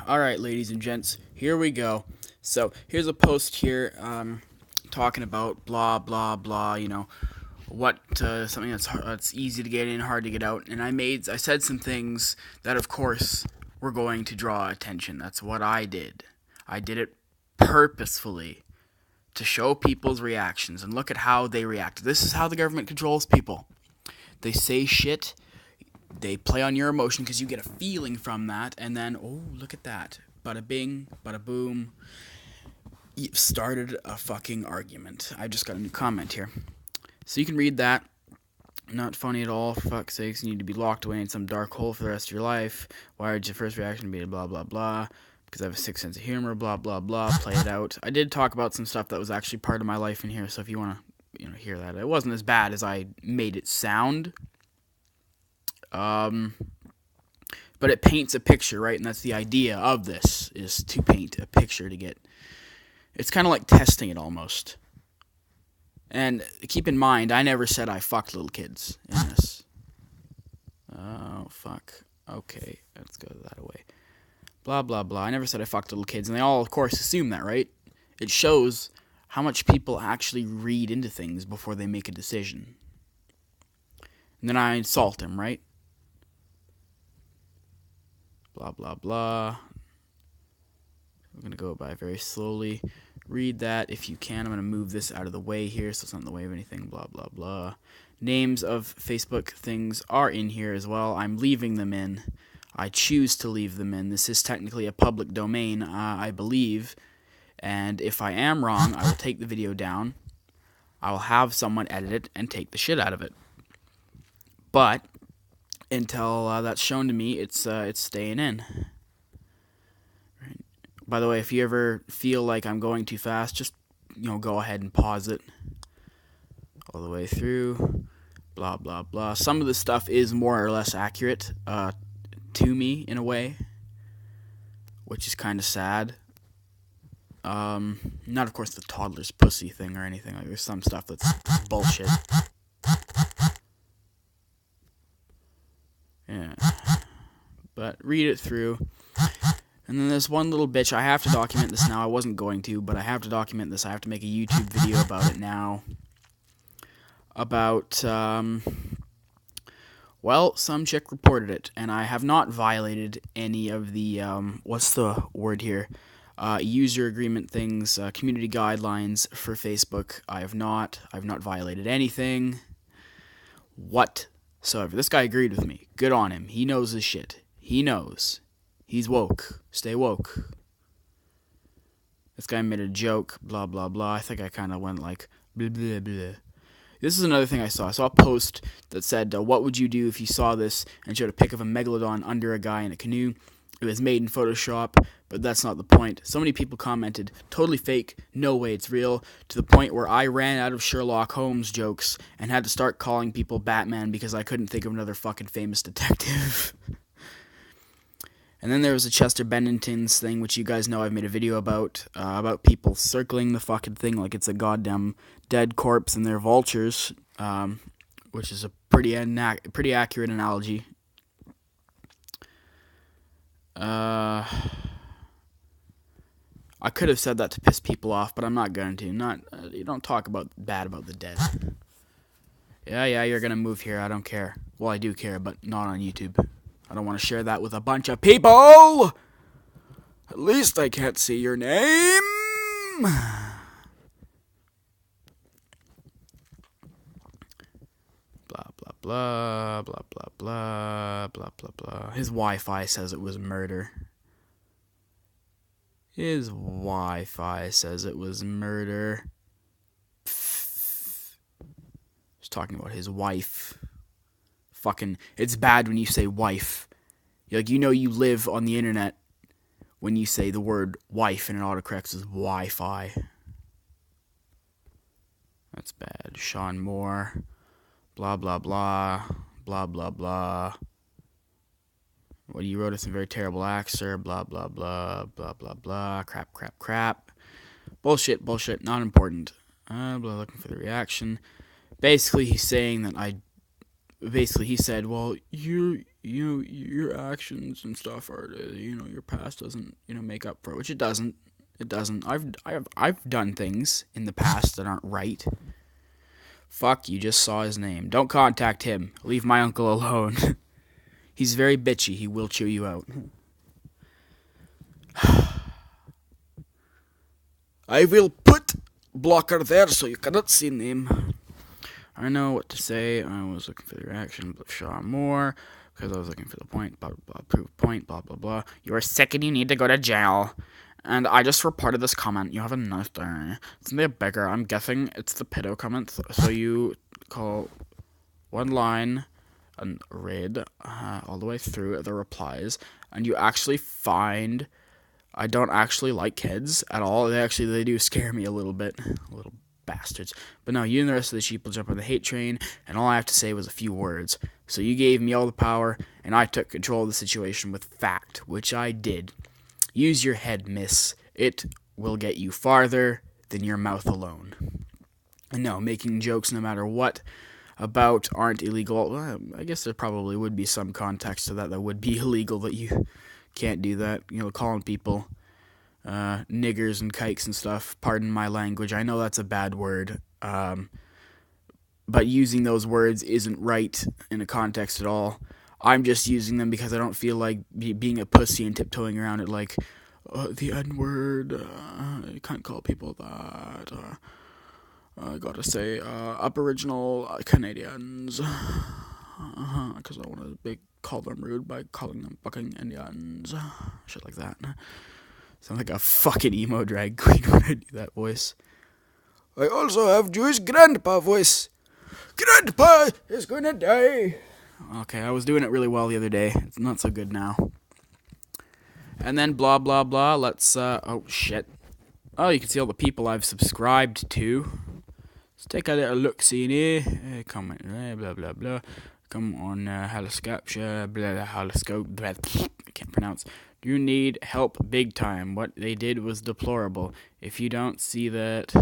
Alright, ladies and gents, here we go. So, here's a post here talking about blah, blah, blah, something that's easy to get in, hard to get out. And I said some things that, of course, were going to draw attention. That's what I did. I did it purposefully to show people's reactions and look at how they react. This is how the government controls people. They say shit. They play on your emotion because you get a feeling from that, and then, oh, look at that. Bada bing, bada boom. You've started a fucking argument. I just got a new comment here. So you can read that. Not funny at all, for fuck's sakes. You need to be locked away in some dark hole for the rest of your life. Why would your first reaction be blah, blah, blah? Because I have a sick sense of humor, blah, blah, blah. Play it out. I did talk about some stuff that was actually part of my life in here, so if you want to hear that. It wasn't as bad as I made it sound. But it paints a picture, right? And that's the idea of this, is to paint a picture to get... It's kind of like testing it almost. And keep in mind, I never said I fucked little kids in this. Oh, fuck. Okay, let's go that away. Blah, blah, blah. I never said I fucked little kids. And they all, of course, assume that, right? It shows how much people actually read into things before they make a decision. And then I insult them, right? Blah, blah, blah. I'm going to go by very slowly. Read that if you can. I'm going to move this out of the way here so it's not in the way of anything. Blah, blah, blah. Names of Facebook things are in here as well. I'm leaving them in. I choose to leave them in. This is technically a public domain, I believe. And if I am wrong, I will take the video down. I will have someone edit it and take the shit out of it. But until that's shown to me, it's staying in. Right. By the way, if you ever feel like I'm going too fast, just go ahead and pause it all the way through. Blah blah blah. Some of the stuff is more or less accurate to me in a way, which is kind of sad. Not of course the toddler's pussy thing or anything. Like, there's some stuff that's bullshit. Yeah. But read it through. And then there's one little bitch. I have to document this now. I wasn't going to, but I have to document this. I have to make a YouTube video about it now. About, some chick reported it, and I have not violated any of the, what's the word here? User agreement things, community guidelines for Facebook. I've not violated anything. Whatsoever. This guy agreed with me. Good on him. He knows his shit. He knows. He's woke. Stay woke. This guy made a joke, blah, blah, blah. I think I kind of went like, blah, blah, blah. This is another thing I saw. I saw a post that said, what would you do if you saw this, and showed a pic of a megalodon under a guy in a canoe. It was made in Photoshop, but that's not the point. So many people commented, totally fake, no way it's real, to the point where I ran out of Sherlock Holmes jokes and had to start calling people Batman because I couldn't think of another fucking famous detective. And then there was a Chester Bennington's thing, which you guys know I've made a video about people circling the fucking thing like it's a goddamn dead corpse and they're vultures, which is a pretty accurate analogy. I could have said that to piss people off, but I'm not going to. You don't talk bad about the dead. Yeah, you're gonna move here. I don't care. Well, I do care, but not on YouTube. I don't want to share that with a bunch of people. At least I can't see your name. Blah blah blah blah blah blah blah blah blah. His Wi-Fi says it was murder. His Wi-Fi says it was murder. He's talking about his wife. Fucking, it's bad when you say wife. Like, you live on the internet when you say the word wife and it autocorrects as Wi-Fi. That's bad. Sean Moore. Blah, blah, blah. Blah, blah, blah. Well, you wrote us some very terrible acts, sir. Blah, blah, blah. Blah, blah, blah. Crap, crap, crap. Bullshit, bullshit. Not important. Looking for the reaction. Basically, he's saying that he said, well, you your actions and stuff are, your past doesn't, make up for it, which it doesn't. It doesn't. I've done things in the past that aren't right. Fuck, you just saw his name. Don't contact him. Leave my uncle alone. He's very bitchy. He will chew you out. I will put blocker there so you cannot see him. I know what to say. I was looking for the reaction, but Shaw more. Because I was looking for the point, blah, blah, blah, proof point, blah, blah, blah. You are sick and you need to go to jail. And I just reported this comment. You have a nice day. It's a bigger. I'm guessing it's the pedo comment. So you call one line and read all the way through the replies. And you actually find I don't actually like kids at all. They do scare me a little bit. Little bastards. But no, you and the rest of the sheep will jump on the hate train, and all I have to say was a few words. So you gave me all the power, and I took control of the situation with fact, which I did. Use your head, miss. It will get you farther than your mouth alone. And no, making jokes no matter what about aren't illegal. Well, I guess there probably would be some context to that would be illegal, that you can't do that. Calling people niggers and kikes and stuff. Pardon my language. I know that's a bad word. But using those words isn't right in a context at all. I'm just using them because I don't feel like being a pussy and tiptoeing around it like, the N-word, you can't call people that, I gotta say, Aboriginal Canadians, because I want to call them rude by calling them fucking Indians, shit like that. Sound like a fucking emo drag queen when I do that voice. I also have Jewish grandpa voice. Grandpa is gonna die. Okay, I was doing it really well the other day. It's not so good now. And then blah, blah, blah. Let's, oh, shit. Oh, you can see all the people I've subscribed to. Let's take a little look-see in here. Comment, blah, blah, blah. Come on, Haloscope, blah, Haloscope, blah, I can't pronounce. You need help big time. What they did was deplorable. If you don't see that...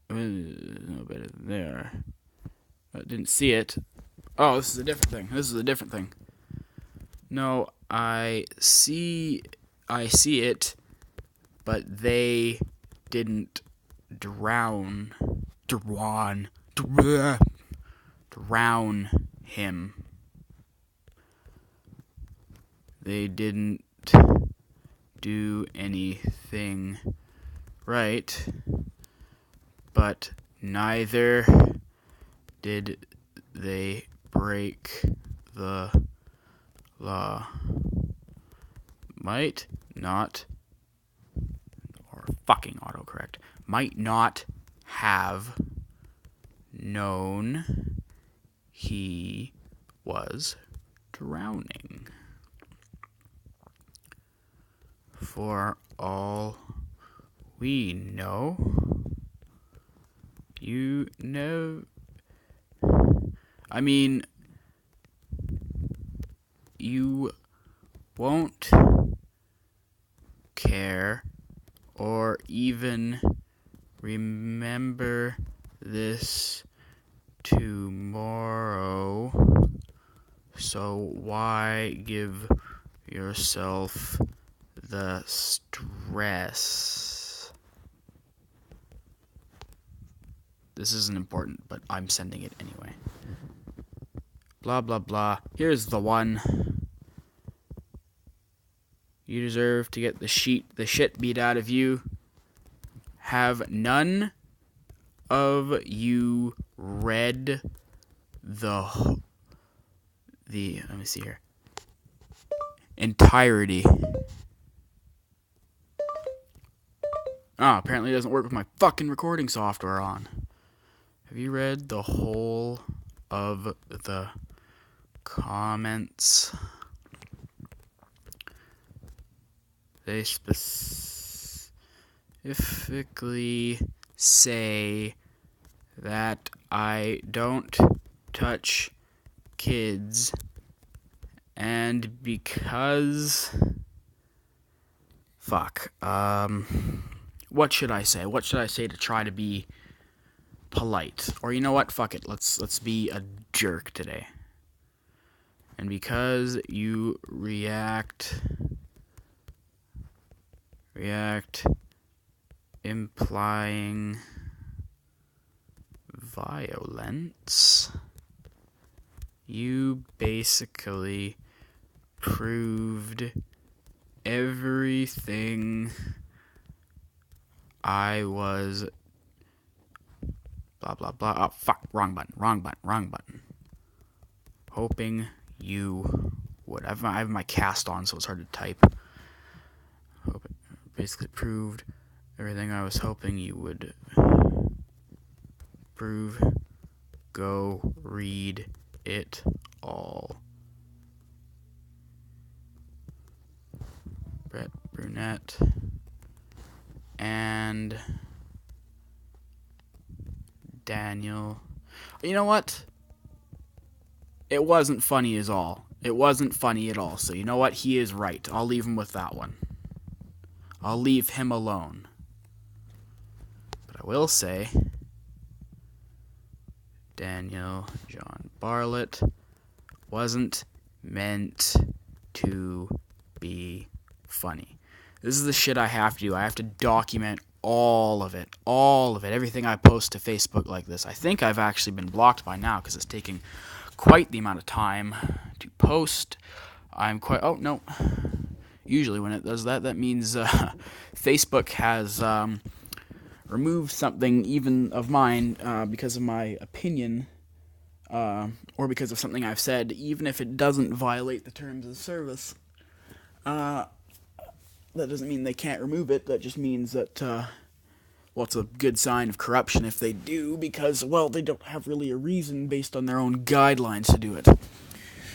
no better than there. I didn't see it. Oh, this is a different thing. No, I see it, but they didn't drown him. They didn't do anything right, but neither did they break the law. Might not, or fucking autocorrect, might not have known he was drowning. For all we know, you know, I mean, you won't care or even remember this tomorrow, so why give yourself the stress? This isn't important, but I'm sending it anyway. Blah, blah, blah. Here's the one. You deserve to get the shit beat out of you. Have none of you read the let me see here. Entirety. Oh, apparently it doesn't work with my fucking recording software on. Have you read the whole of the comments? They specifically say that I don't touch kids, and because... Fuck. What should I say? What should I say to try to be polite? Or you know what? Fuck it. Let's be a jerk today. And because you react implying violence, you basically proved everything I was blah blah blah. Oh fuck, wrong button. Hoping you would. I have my cast on, so it's hard to type. Basically proved everything I was hoping you would prove. Go read it all. Brett Brunette and Daniel. You know what? It wasn't funny at all. So you know what? He is right. I'll leave him with that one. I'll leave him alone. But I will say, Daniel John Bartlett wasn't meant to be funny. This is the shit I have to do. I have to document all of it, everything I post to Facebook like this. I think I've actually been blocked by now because it's taking quite the amount of time to post. Oh no. Usually when it does that, that means Facebook has removed something even of mine because of my opinion or because of something I've said, even if it doesn't violate the terms of service. That doesn't mean they can't remove it. That just means that, well, it's a good sign of corruption if they do, because, well, they don't have really a reason based on their own guidelines to do it.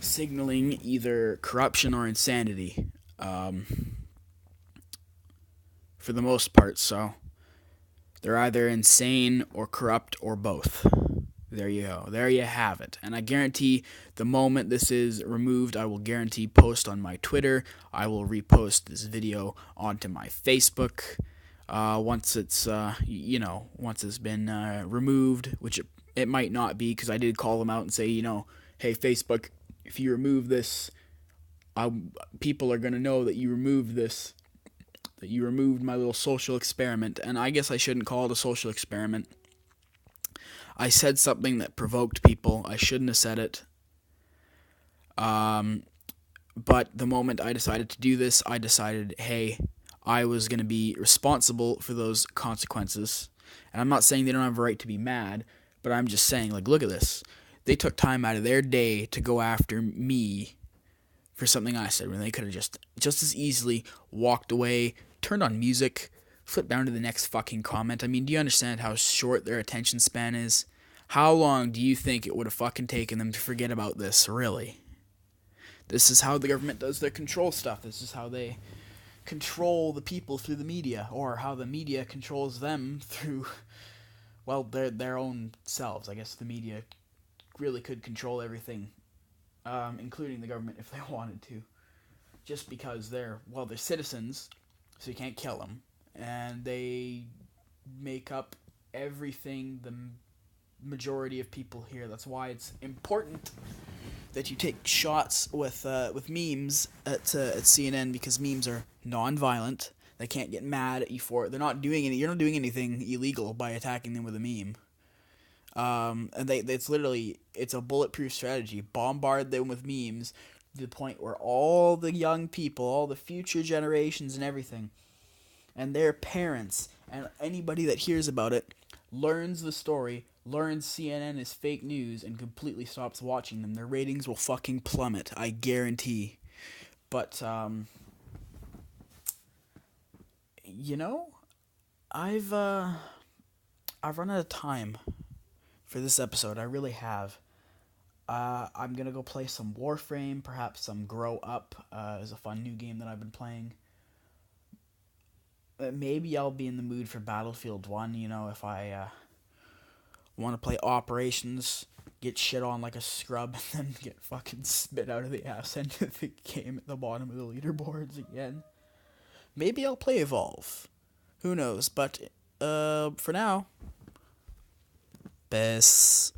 Signaling either corruption or insanity, for the most part, so they're either insane or corrupt or both. There you go. There you have it. And I guarantee the moment this is removed, I will guarantee post on my Twitter. I will repost this video onto my Facebook once it's, once it's been removed, which it might not be, because I did call them out and say, hey, Facebook, if you remove this, people are going to know that you removed this, that you removed my little social experiment. And I guess I shouldn't call it a social experiment. I said something that provoked people. I shouldn't have said it. But the moment I decided to do this, I decided, hey, I was going to be responsible for those consequences. And I'm not saying they don't have a right to be mad, but I'm just saying, look at this. They took time out of their day to go after me for something I said, when they could have just as easily walked away, turned on music, flip down to the next fucking comment. I mean, do you understand how short their attention span is? How long do you think it would have fucking taken them to forget about this, really? This is how the government does their control stuff. This is how they control the people through the media, or how the media controls them through, well, their own selves. I guess the media really could control everything, including the government if they wanted to, just because they're citizens, so you can't kill them. And they make up everything the majority of people hear. That's why it's important that you take shots with memes at CNN, because memes are non-violent. They can't get mad at you for it. You're not doing anything illegal by attacking them with a meme. And it's a bulletproof strategy. Bombard them with memes to the point where all the young people, all the future generations and everything, and their parents, and anybody that hears about it, learns the story, learns CNN is fake news, and completely stops watching them. Their ratings will fucking plummet, I guarantee. But, I've run out of time for this episode. I really have. I'm gonna go play some Warframe, perhaps some Grow Up. Is a fun new game that I've been playing. Maybe I'll be in the mood for Battlefield 1, if I want to play Operations, get shit on like a scrub, and then get fucking spit out of the ass end of the game at the bottom of the leaderboards again. Maybe I'll play Evolve. Who knows? But for now, peace.